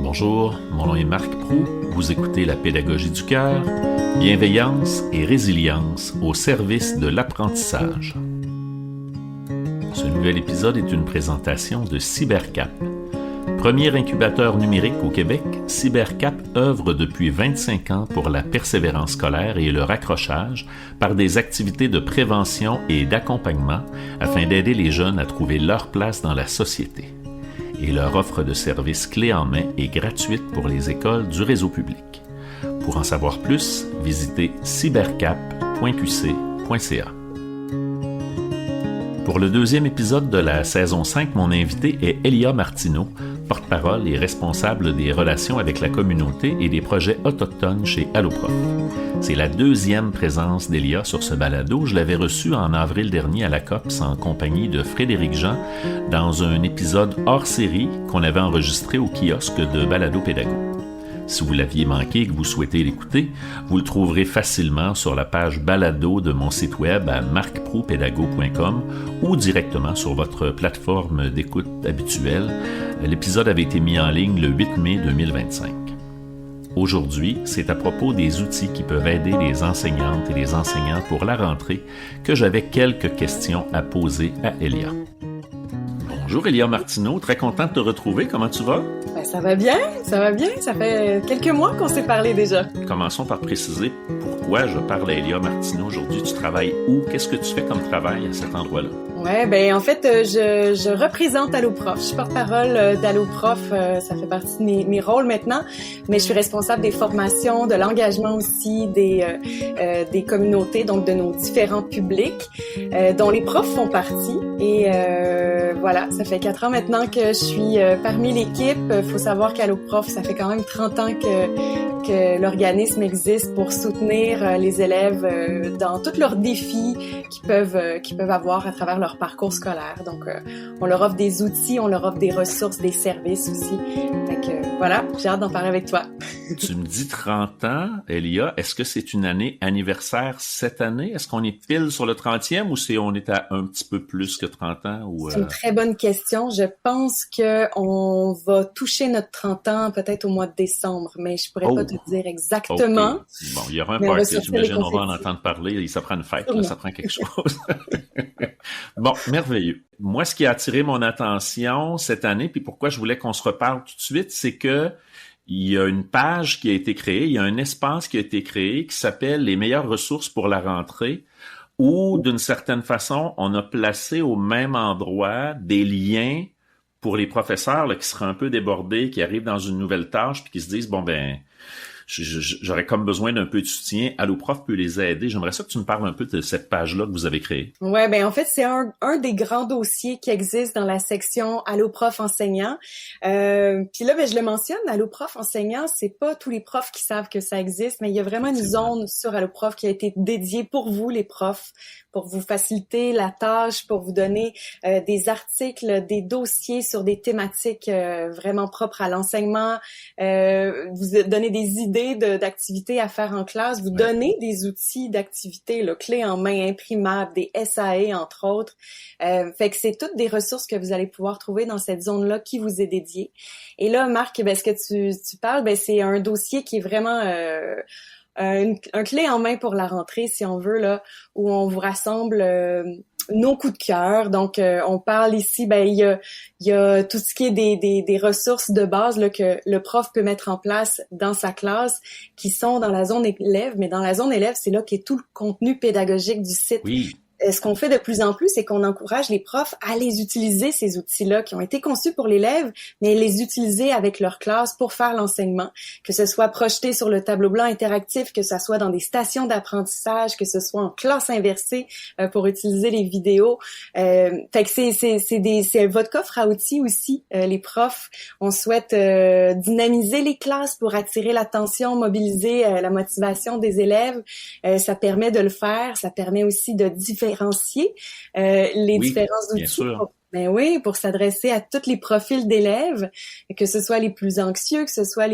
Bonjour, mon nom est Marc Proulx, vous écoutez La pédagogie du cœur, bienveillance et résilience au service de l'apprentissage. Ce nouvel épisode est une présentation de Cybercap. Premier incubateur numérique au Québec, Cybercap œuvre depuis 25 ans pour la persévérance scolaire et le raccrochage par des activités de prévention et d'accompagnement afin d'aider les jeunes à trouver leur place dans la société. Et leur offre de services clés en main est gratuite pour les écoles du réseau public. Pour en savoir plus, visitez cybercap.qc.ca. Pour le deuxième épisode de la saison 5, mon invité est Elia Martineau, porte-parole et responsable des relations avec la communauté et des projets autochtones chez Alloprof. C'est la deuxième présence d'Elia sur ce balado. Je l'avais reçu en avril dernier à la COPS en compagnie de Frédéric Jean dans un épisode hors série qu'on avait enregistré au kiosque de Balado Pédago. Si vous l'aviez manqué et que vous souhaitez l'écouter, vous le trouverez facilement sur la page balado de mon site web à marcpropédago.com ou directement sur votre plateforme d'écoute habituelle. L'épisode avait été mis en ligne le 8 mai 2025. Aujourd'hui, c'est à propos des outils qui peuvent aider les enseignantes et les enseignants pour la rentrée que j'avais quelques questions à poser à Elia. Bonjour Elia Martineau, très content de te retrouver. Comment tu vas? Ben, ça va bien. Ça fait quelques mois qu'on s'est parlé déjà. Commençons par préciser pourquoi je parle à Elia Martineau aujourd'hui. Tu travailles où? Qu'est-ce que tu fais comme travail à cet endroit-là? Ouais, ben en fait, je représente Alloprof. Je suis porte-parole d'Alloprof. Ça fait partie de mes rôles maintenant. Mais je suis responsable des formations, de l'engagement aussi des communautés, donc de nos différents publics, dont les profs font partie. Et voilà, ça fait 4 ans maintenant que je suis parmi l'équipe. Faut savoir qu'Alloprof, ça fait quand même 30 ans que l'organisme existe pour soutenir les élèves dans tous leurs défis qu'ils peuvent avoir à travers leur parcours scolaire. Donc, on leur offre des outils, on leur offre des ressources, des services aussi. Fait que voilà, j'ai hâte d'en parler avec toi. Tu me dis 30 ans, Elia. Est-ce que c'est une année anniversaire cette année? Est-ce qu'on est pile sur le 30e ou on est à un petit peu plus que 30 ans? C'est une très bonne question. Je pense qu'on va toucher notre 30 ans peut-être au mois de décembre, mais je pourrais pas te dire exactement. Okay. Bon, il y aura un party, j'imagine, on va en entendre parler. Ça prend une fête, là, ça prend quelque chose. Bon, merveilleux. Moi, ce qui a attiré mon attention cette année, puis pourquoi je voulais qu'on se reparle tout de suite, c'est que il y a une page qui a été créée, il y a un espace qui a été créé qui s'appelle « Les meilleures ressources pour la rentrée », où, d'une certaine façon, on a placé au même endroit des liens pour les professeurs là, qui seraient un peu débordés, qui arrivent dans une nouvelle tâche, puis qui se disent « Bon, ben, j'aurais comme besoin d'un peu de soutien. Alloprof peut les aider. » J'aimerais ça que tu me parles un peu de cette page-là que vous avez créée. Ouais, ben en fait, c'est un des grands dossiers qui existe dans la section Alloprof enseignant. Puis là, ben je le mentionne, Alloprof enseignant, c'est pas tous les profs qui savent que ça existe, mais il y a vraiment une zone sur Alloprof qui a été dédiée pour vous, les profs, pour vous faciliter la tâche, pour vous donner des articles, des dossiers sur des thématiques vraiment propres à l'enseignement, vous donner des idées d'activités à faire en classe, vous donner des outils d'activités, là, clés en main, imprimables, des SAE entre autres. Fait que c'est toutes des ressources que vous allez pouvoir trouver dans cette zone-là qui vous est dédiée. Et là, Marc, ben, ce que tu parles, ben, c'est un dossier qui est vraiment un clé en main pour la rentrée, si on veut, là, où on vous rassemble nos coups de cœur. Donc, on parle ici, ben il y a tout ce qui est des ressources de base là, que le prof peut mettre en place dans sa classe, qui sont dans la zone élève. Mais dans la zone élève, c'est là qu'est tout le contenu pédagogique du site. Oui. Ce qu'on fait de plus en plus, c'est qu'on encourage les profs à les utiliser, ces outils-là qui ont été conçus pour l'élève, mais les utiliser avec leur classe pour faire l'enseignement, que ce soit projeté sur le tableau blanc interactif, que ce soit dans des stations d'apprentissage, que ce soit en classe inversée pour utiliser les vidéos. Fait que c'est votre coffre à outils aussi, les profs. On souhaite dynamiser les classes pour attirer l'attention, mobiliser la motivation des élèves. Ça permet de le faire, ça permet aussi de différencier les différents outils Ben oui, pour s'adresser à tous les profils d'élèves, que ce soit les plus anxieux, que ce soit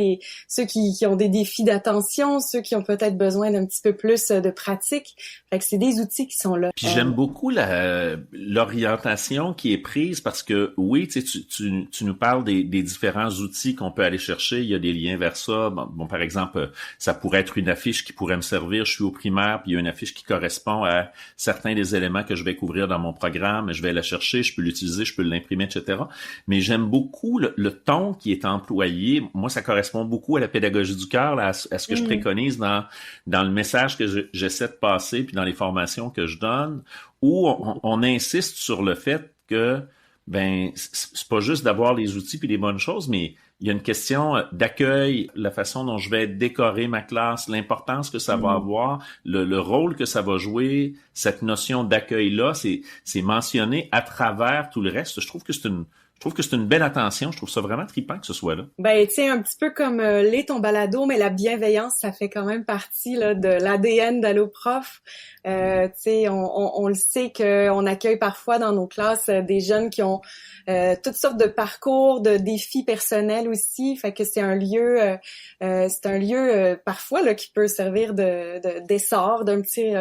ceux qui ont des défis d'attention, ceux qui ont peut-être besoin d'un petit peu plus de pratique. Fait que c'est des outils qui sont là. Puis j'aime beaucoup l'orientation qui est prise parce que oui, tu nous parles des différents outils qu'on peut aller chercher. Il y a des liens vers ça. Bon, par exemple, ça pourrait être une affiche qui pourrait me servir. Je suis au primaire, puis il y a une affiche qui correspond à certains des éléments que je vais couvrir dans mon programme. Je vais la chercher, je peux l'utiliser, je peux l'imprimer, etc. Mais j'aime beaucoup le ton qui est employé. Moi, ça correspond beaucoup à la pédagogie du cœur, là, à ce que je préconise dans le message que j'essaie de passer, puis dans les formations que je donne, où on insiste sur le fait que c'est pas juste d'avoir les outils puis les bonnes choses, mais il y a une question d'accueil, la façon dont je vais décorer ma classe, l'importance que ça va avoir, le rôle que ça va jouer, cette notion d'accueil-là, c'est mentionné à travers tout le reste. Je trouve que c'est une belle attention. Je trouve ça vraiment trippant que ce soit là. Ben, tu sais, un petit peu comme l'est ton balado, mais la bienveillance, ça fait quand même partie là de l'ADN d'Alloprof. Tu sais, on le sait qu'on accueille parfois dans nos classes des jeunes qui ont toutes sortes de parcours, de défis personnels aussi. Fait que c'est un lieu parfois là qui peut servir d'essor, d'un petit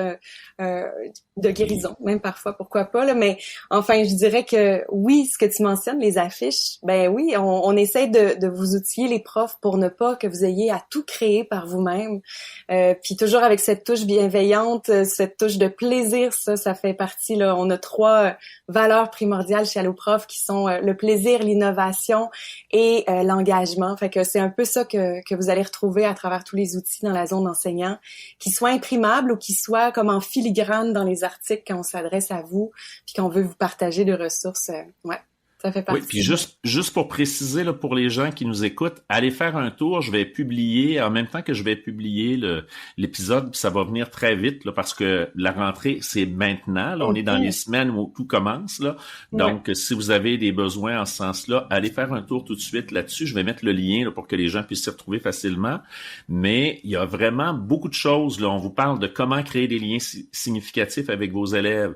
de guérison, même parfois, pourquoi pas là. Mais enfin, je dirais que oui, ce que tu mentionnes, les affiches, ben oui, on essaie de vous outiller les profs pour ne pas que vous ayez à tout créer par vous-même. Puis toujours avec cette touche bienveillante, cette touche de plaisir, ça fait partie là. On a 3 valeurs primordiales chez Alloprof qui sont le plaisir, l'innovation et l'engagement. Fait que c'est un peu ça que vous allez retrouver à travers tous les outils dans la zone d'enseignants, qui soient imprimables ou qui soient comme en filigrane dans les articles quand on s'adresse à vous puis qu'on veut vous partager des ressources. Ouais. Ça fait partie. Oui, puis juste pour préciser là, pour les gens qui nous écoutent, allez faire un tour. Je vais publier en même temps que je vais publier l'épisode. Puis ça va venir très vite là, parce que la rentrée c'est maintenant. Là, on est dans les semaines où tout commence là. Donc si vous avez des besoins en ce sens-là, allez faire un tour tout de suite là-dessus. Je vais mettre le lien là, pour que les gens puissent s'y retrouver facilement. Mais il y a vraiment beaucoup de choses là. On vous parle de comment créer des liens significatifs avec vos élèves,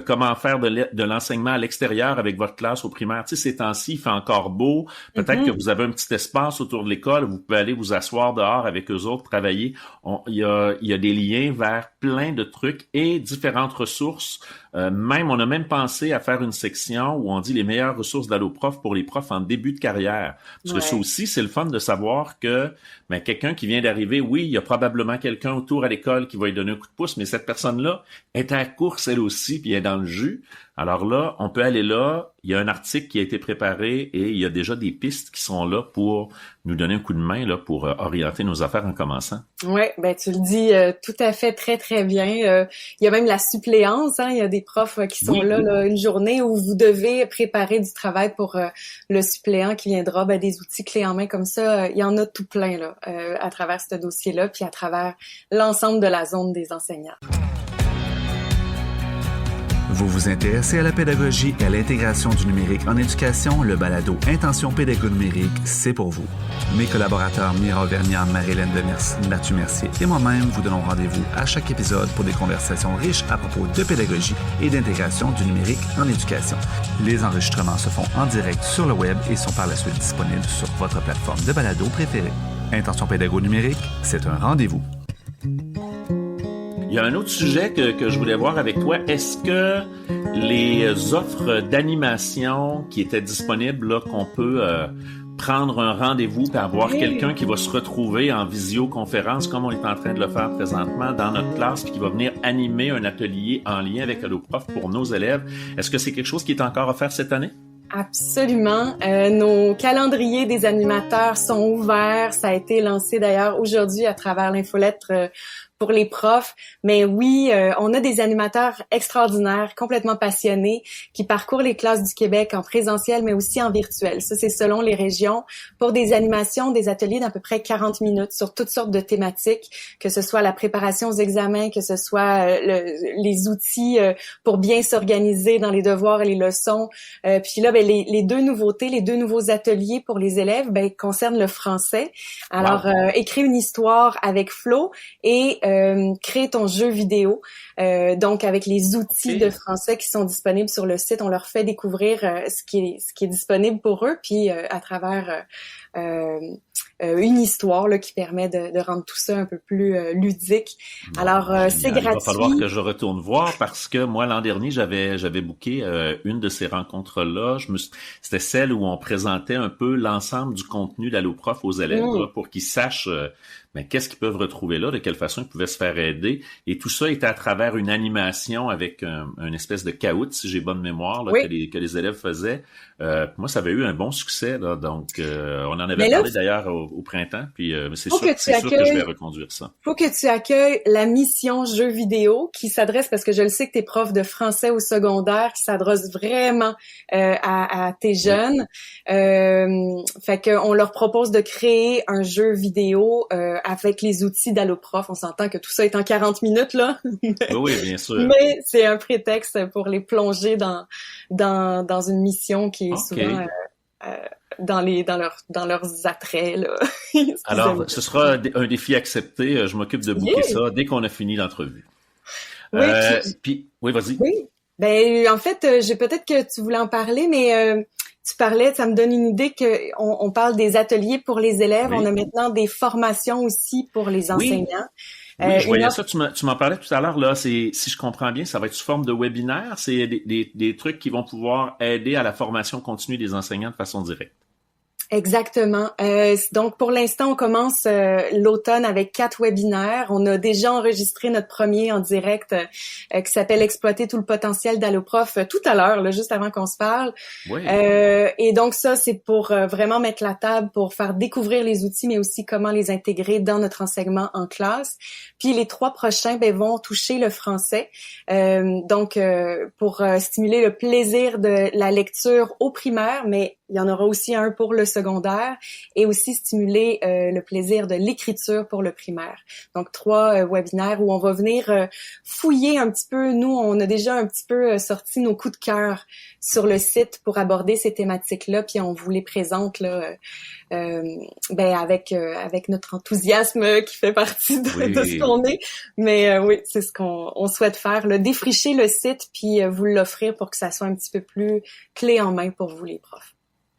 comment faire de l'enseignement à l'extérieur avec votre classe au primaire. Tu sais, ces temps-ci, il fait encore beau. Peut-être que vous avez un petit espace autour de l'école. Vous pouvez aller vous asseoir dehors avec eux autres, travailler. Il y a des liens vers plein de trucs et différentes ressources. On a même pensé à faire une section où on dit les meilleures ressources d'Alloprof pour les profs en début de carrière. Parce que ça aussi, c'est le fun de savoir que quelqu'un qui vient d'arriver, oui, il y a probablement quelqu'un autour à l'école qui va lui donner un coup de pouce, mais cette personne-là est à la course elle aussi, puis elle est dans le jus. Alors là, on peut aller là, il y a un article qui a été préparé et il y a déjà des pistes qui sont là pour nous donner un coup de main là pour orienter nos affaires en commençant. Ouais, ben tu le dis tout à fait très très bien. Il y a même la suppléance, hein, il y a des profs qui sont là une journée où vous devez préparer du travail pour le suppléant qui viendra, des outils clés en main comme ça, il y en a tout plein là à travers ce dossier-là puis à travers l'ensemble de la zone des enseignants. Vous vous intéressez à la pédagogie et à l'intégration du numérique en éducation, le balado Intention pédago numérique, c'est pour vous. Mes collaborateurs Mira Vernian, Marie-Hélène Demers, Mathieu Mercier et moi-même vous donnons rendez-vous à chaque épisode pour des conversations riches à propos de pédagogie et d'intégration du numérique en éducation. Les enregistrements se font en direct sur le web et sont par la suite disponibles sur votre plateforme de balado préférée. Intention pédago numérique, c'est un rendez-vous. Il y a un autre sujet que je voulais voir avec toi. Est-ce que les offres d'animation qui étaient disponibles, là, qu'on peut prendre un rendez-vous et avoir quelqu'un qui va se retrouver en visioconférence, comme on est en train de le faire présentement dans notre classe, puis qui va venir animer un atelier en lien avec Alloprof pour nos élèves, est-ce que c'est quelque chose qui est encore offert cette année? Absolument. Nos calendriers des animateurs sont ouverts. Ça a été lancé d'ailleurs aujourd'hui à travers l'infolettre pour les profs. Mais oui, on a des animateurs extraordinaires, complètement passionnés, qui parcourent les classes du Québec en présentiel, mais aussi en virtuel. Ça, c'est selon les régions, pour des animations, des ateliers d'à peu près 40 minutes sur toutes sortes de thématiques, que ce soit la préparation aux examens, que ce soit les outils pour bien s'organiser dans les devoirs et les leçons. Puis là, les deux nouveautés, les deux nouveaux ateliers pour les élèves, concernent le français. Alors, écrire une histoire avec Flo et créer ton jeu vidéo. Donc, avec les outils de français qui sont disponibles sur le site, on leur fait découvrir ce qui est disponible pour eux, puis à travers une histoire là, qui permet de rendre tout ça un peu plus ludique. Alors, c'est gratuit. Il va falloir que je retourne voir parce que moi, l'an dernier, j'avais booké une de ces rencontres-là. C'était celle où on présentait un peu l'ensemble du contenu d'Alloprof aux élèves là, pour qu'ils sachent qu'est-ce qu'ils peuvent retrouver là, de quelle façon ils pouvaient se faire aider. Et tout ça était à travers une animation avec une espèce de caout, si j'ai bonne mémoire, là, que les élèves faisaient. Moi, ça avait eu un bon succès. Là, donc, on en avait parlé d'ailleurs au printemps. Puis c'est sûr que je vais reconduire ça. Faut que tu accueilles la mission jeux vidéo qui s'adresse, parce que je le sais que t'es prof de français au secondaire, qui s'adresse vraiment à tes jeunes. Fait qu'on leur propose de créer un jeu vidéo avec les outils d'Alloprof. On s'entend que tout ça est en 40 minutes, là. Oui, bien sûr. Mais c'est un prétexte pour les plonger dans une mission qui est souvent dans leurs attraits, là. Alors, ce sera un défi accepté. Je m'occupe de booker ça dès qu'on a fini l'entrevue. Oui, oui, vas-y. Oui. Ben, en fait, peut-être que tu voulais en parler, mais tu parlais, ça me donne une idée que on parle des ateliers pour les élèves. Oui. On a maintenant des formations aussi pour les enseignants. Oui, je voyais ça. Tu m'en parlais tout à l'heure. Là, si je comprends bien, ça va être sous forme de webinaire. C'est des trucs qui vont pouvoir aider à la formation continue des enseignants de façon directe. Exactement. Donc, pour l'instant, on commence l'automne avec 4 webinaires. On a déjà enregistré notre premier en direct qui s'appelle « Exploiter tout le potentiel d'Alloprof » tout à l'heure, là, juste avant qu'on se parle. Oui. Et donc, ça, c'est pour vraiment mettre la table, pour faire découvrir les outils, mais aussi comment les intégrer dans notre enseignement en classe. Puis, les 3 prochains vont toucher le français. Donc, pour stimuler le plaisir de la lecture au primaire, mais il y en aura aussi un pour le secondaire et aussi stimuler le plaisir de l'écriture pour le primaire. Donc 3 webinaires où on va venir fouiller un petit peu. Nous, on a déjà un petit peu sorti nos coups de cœur sur le site pour aborder ces thématiques-là, puis on vous les présente là, avec notre enthousiasme qui fait partie de ce qu'on est. Mais oui, c'est ce qu'on souhaite faire, là, défricher le site puis vous l'offrir pour que ça soit un petit peu plus clé en main pour vous les profs.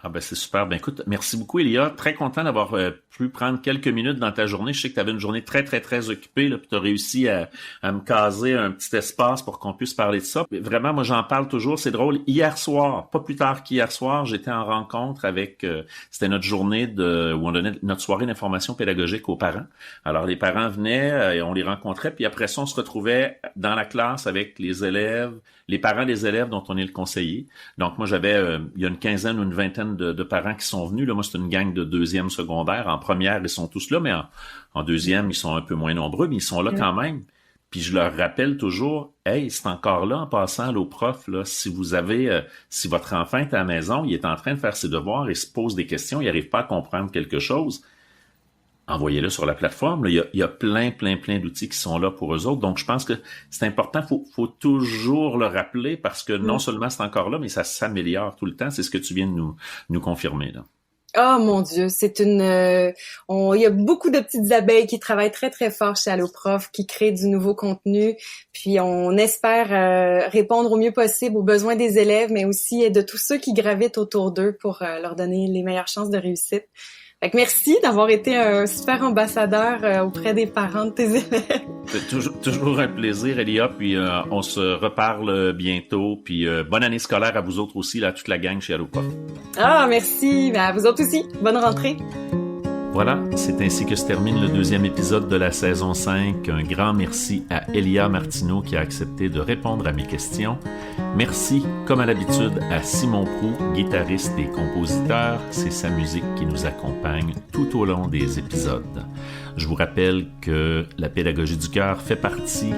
Ah ben c'est super. Ben écoute, merci beaucoup Elia. Très content d'avoir pu prendre quelques minutes dans ta journée. Je sais que tu avais une journée très, très, très occupée, là, puis tu as réussi à me caser un petit espace pour qu'on puisse parler de ça. Mais vraiment, moi j'en parle toujours, c'est drôle. Hier soir, pas plus tard qu'hier soir, j'étais en rencontre avec, c'était notre journée où on donnait notre soirée d'information pédagogique aux parents. Alors les parents venaient, et on les rencontrait, puis après ça, on se retrouvait dans la classe avec les élèves, les parents des élèves dont on est le conseiller. Donc moi j'avais, il y a une quinzaine ou une vingtaine de parents qui sont venus. Là, moi c'est une gang de 2e secondaire. En première, ils sont tous là, mais en 2e, ils sont un peu moins nombreux, mais ils sont là quand même. Puis je leur rappelle toujours, hey, c'est encore là en passant à Alloprof, là, si vous avez, si votre enfant est à la maison, il est en train de faire ses devoirs et se pose des questions, il n'arrive pas à comprendre quelque chose, envoyez-le sur la plateforme. Là, il y a plein d'outils qui sont là pour eux autres. Donc, je pense que c'est important. Faut toujours le rappeler parce que non seulement c'est encore là, mais ça s'améliore tout le temps. C'est ce que tu viens de nous confirmer, là. Oh mon Dieu, c'est il y a beaucoup de petites abeilles qui travaillent très très fort chez Alloprof, qui créent du nouveau contenu, puis on espère répondre au mieux possible aux besoins des élèves, mais aussi de tous ceux qui gravitent autour d'eux pour leur donner les meilleures chances de réussite. Fait que merci d'avoir été un super ambassadeur auprès des parents de tes élèves. C'est toujours un plaisir, Elia, puis on se reparle bientôt, puis bonne année scolaire à vous autres aussi, là, toute la gang chez Alloprof. Ah, merci, à vous autres aussi. Bonne rentrée. Voilà, c'est ainsi que se termine le 2e épisode de la saison 5. Un grand merci à Elia Martineau qui a accepté de répondre à mes questions. Merci, comme à l'habitude, à Simon Proux, guitariste et compositeur. C'est sa musique qui nous accompagne tout au long des épisodes. Je vous rappelle que la pédagogie du cœur fait partie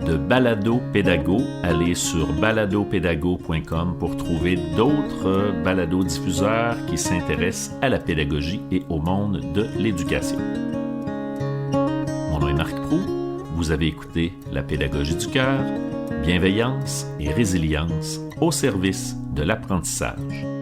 de Balado Pédago. Allez sur baladopédago.com pour trouver d'autres balados-diffuseurs qui s'intéressent à la pédagogie et au monde de l'éducation. Mon nom est Marc Proux. Vous avez écouté La pédagogie du cœur, bienveillance et résilience au service de l'apprentissage.